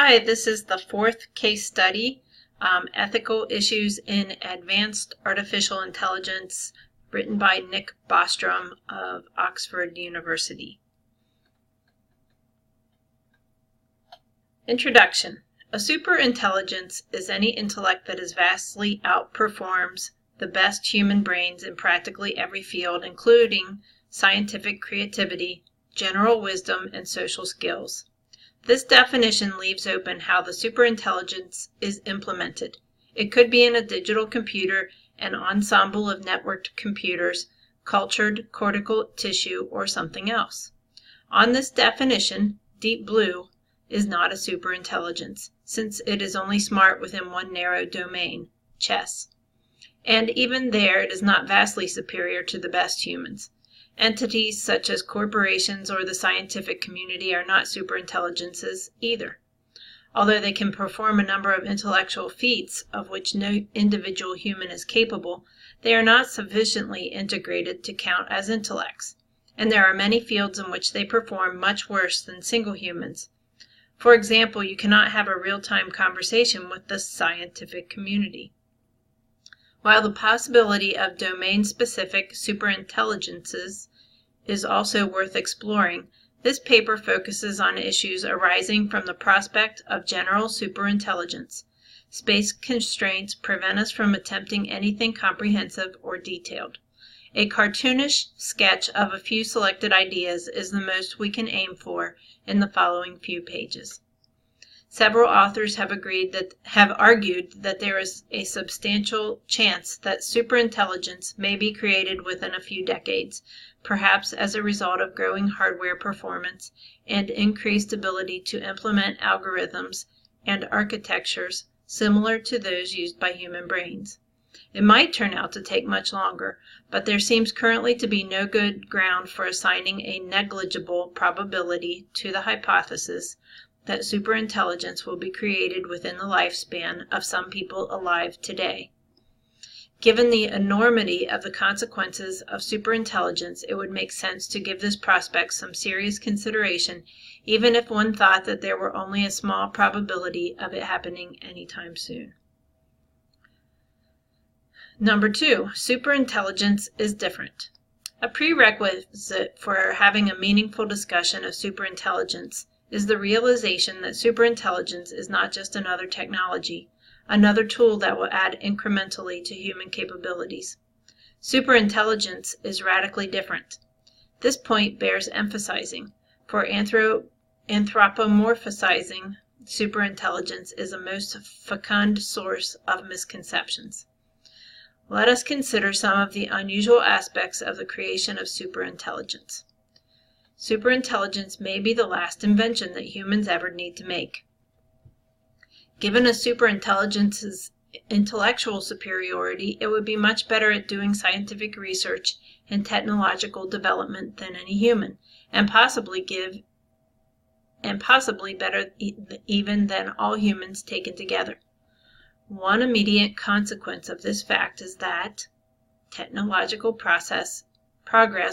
Hi, this is the fourth case study, Ethical Issues in Advanced Artificial Intelligence, written by Nick Bostrom of Oxford University. Introduction. A superintelligence is any intellect that vastly outperforms the best human brains in practically every field, including scientific creativity, general wisdom, and social skills. This definition leaves open how the superintelligence is implemented. It could be in a digital computer, an ensemble of networked computers, cultured cortical tissue, or something else. On this definition, Deep Blue is not a superintelligence, since it is only smart within one narrow domain, chess. And even there, it is not vastly superior to the best humans. Entities such as corporations or the scientific community are not superintelligences either. Although they can perform a number of intellectual feats of which no individual human is capable, they are not sufficiently integrated to count as intellects, and there are many fields in which they perform much worse than single humans. For example, you cannot have a real-time conversation with the scientific community. While the possibility of domain-specific superintelligences is also worth exploring, this paper focuses on issues arising from the prospect of general superintelligence. Space constraints prevent us from attempting anything comprehensive or detailed. A cartoonish sketch of a few selected ideas is the most we can aim for in the following few pages. Several authors have argued that there is a substantial chance that superintelligence may be created within a few decades, perhaps as a result of growing hardware performance and increased ability to implement algorithms and architectures similar to those used by human brains. It might turn out to take much longer, but there seems currently to be no good ground for assigning a negligible probability to the hypothesis that superintelligence will be created within the lifespan of some people alive today. Given the enormity of the consequences of superintelligence, it would make sense to give this prospect some serious consideration, even if one thought that there were only a small probability of it happening anytime soon. Number 2, superintelligence is different. A prerequisite for having a meaningful discussion of superintelligence is the realization that superintelligence is not just another technology, another tool that will add incrementally to human capabilities. Superintelligence is radically different. This point bears emphasizing, for anthropomorphizing superintelligence is a most fecund source of misconceptions. Let us consider some of the unusual aspects of the creation of superintelligence. Superintelligence may be the last invention that humans ever need to make. Given a superintelligence's intellectual superiority, it would be much better at doing scientific research and technological development than any human, and possibly better even than all humans taken together. One immediate consequence of this fact is that technological progress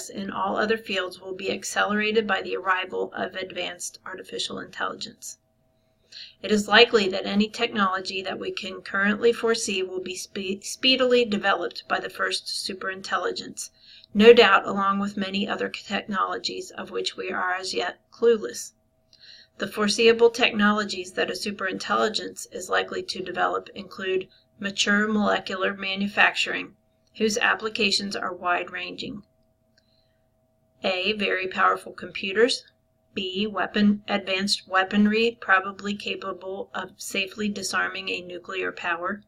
in all other fields will be accelerated by the arrival of advanced artificial intelligence. It is likely that any technology that we can currently foresee will be speedily developed by the first superintelligence, no doubt along with many other technologies of which we are as yet clueless. The foreseeable technologies that a superintelligence is likely to develop include mature molecular manufacturing, whose applications are wide-ranging. A. Very powerful computers. B. Advanced weaponry, probably capable of safely disarming a nuclear power.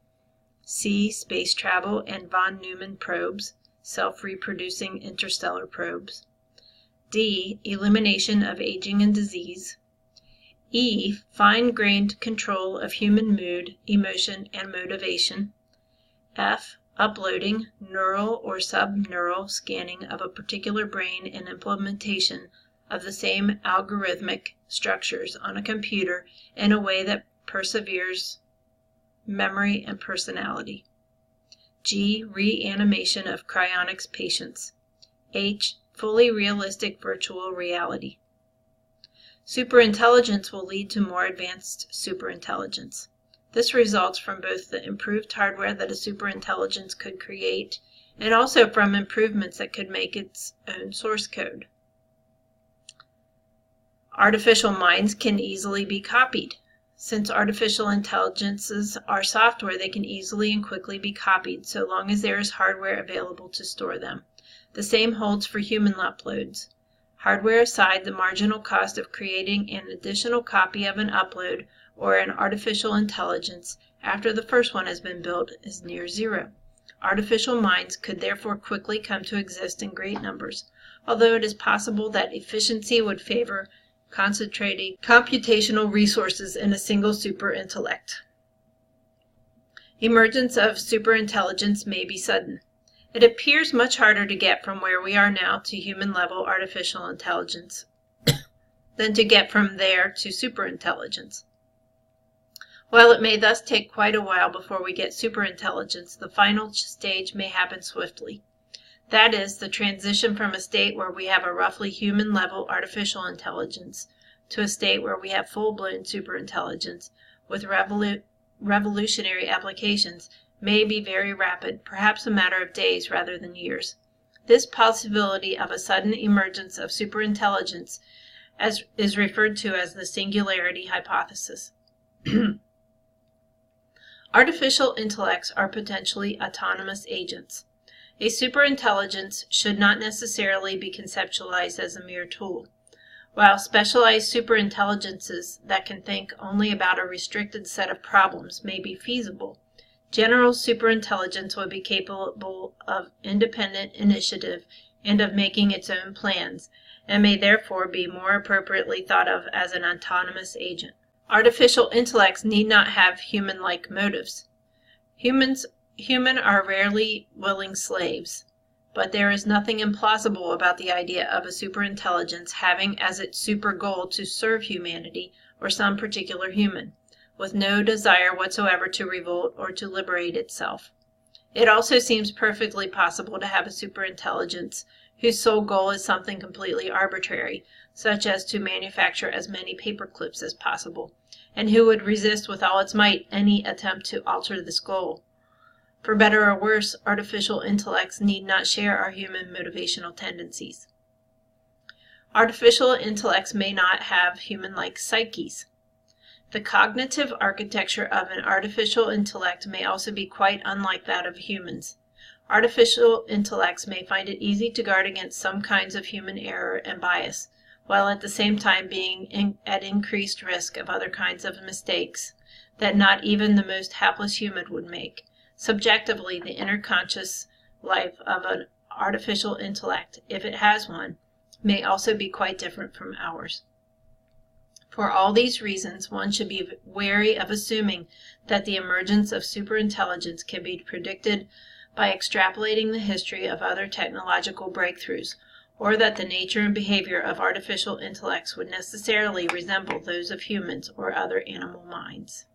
C. Space travel and von Neumann probes, self-reproducing interstellar probes. D. Elimination of aging and disease. E. Fine-grained control of human mood, emotion, and motivation. F. Uploading, neural or subneural scanning of a particular brain and implementation of the same algorithmic structures on a computer in a way that preserves memory and personality. G. Reanimation of cryonics patients. H. Fully realistic virtual reality. Superintelligence will lead to more advanced superintelligence. This results from both the improved hardware that a superintelligence could create and also from improvements that could make its own source code. Artificial minds can easily be copied. Since artificial intelligences are software, they can easily and quickly be copied so long as there is hardware available to store them. The same holds for human uploads. Hardware aside, the marginal cost of creating an additional copy of an upload or an artificial intelligence after the first one has been built is near zero. Artificial minds could therefore quickly come to exist in great numbers, although it is possible that efficiency would favor concentrating computational resources in a single superintellect. Emergence of superintelligence may be sudden. It appears much harder to get from where we are now to human-level artificial intelligence than to get from there to superintelligence. While it may thus take quite a while before we get superintelligence, the final stage may happen swiftly. That is, the transition from a state where we have a roughly human-level artificial intelligence to a state where we have full-blown superintelligence with revolutionary applications may be very rapid, perhaps a matter of days rather than years. This possibility of a sudden emergence of superintelligence is referred to as the singularity hypothesis. Artificial intellects are potentially autonomous agents. A superintelligence should not necessarily be conceptualized as a mere tool. While specialized superintelligences that can think only about a restricted set of problems may be feasible, general superintelligence would be capable of independent initiative and of making its own plans, and may therefore be more appropriately thought of as an autonomous agent. Artificial intellects need not have human-like motives. Human are rarely willing slaves, but there is nothing implausible about the idea of a superintelligence having as its super goal to serve humanity or some particular human, with no desire whatsoever to revolt or to liberate itself. It also seems perfectly possible to have a superintelligence whose sole goal is something completely arbitrary, such as to manufacture as many paper clips as possible, and who would resist with all its might any attempt to alter this goal. For better or worse, artificial intellects need not share our human motivational tendencies. Artificial intellects may not have human-like psyches. The cognitive architecture of an artificial intellect may also be quite unlike that of humans. Artificial intellects may find it easy to guard against some kinds of human error and bias, while at the same time being at increased risk of other kinds of mistakes that not even the most hapless human would make. Subjectively, the inner conscious life of an artificial intellect, if it has one, may also be quite different from ours. For all these reasons, one should be wary of assuming that the emergence of superintelligence can be predicted by extrapolating the history of other technological breakthroughs, or that the nature and behavior of artificial intellects would necessarily resemble those of humans or other animal minds.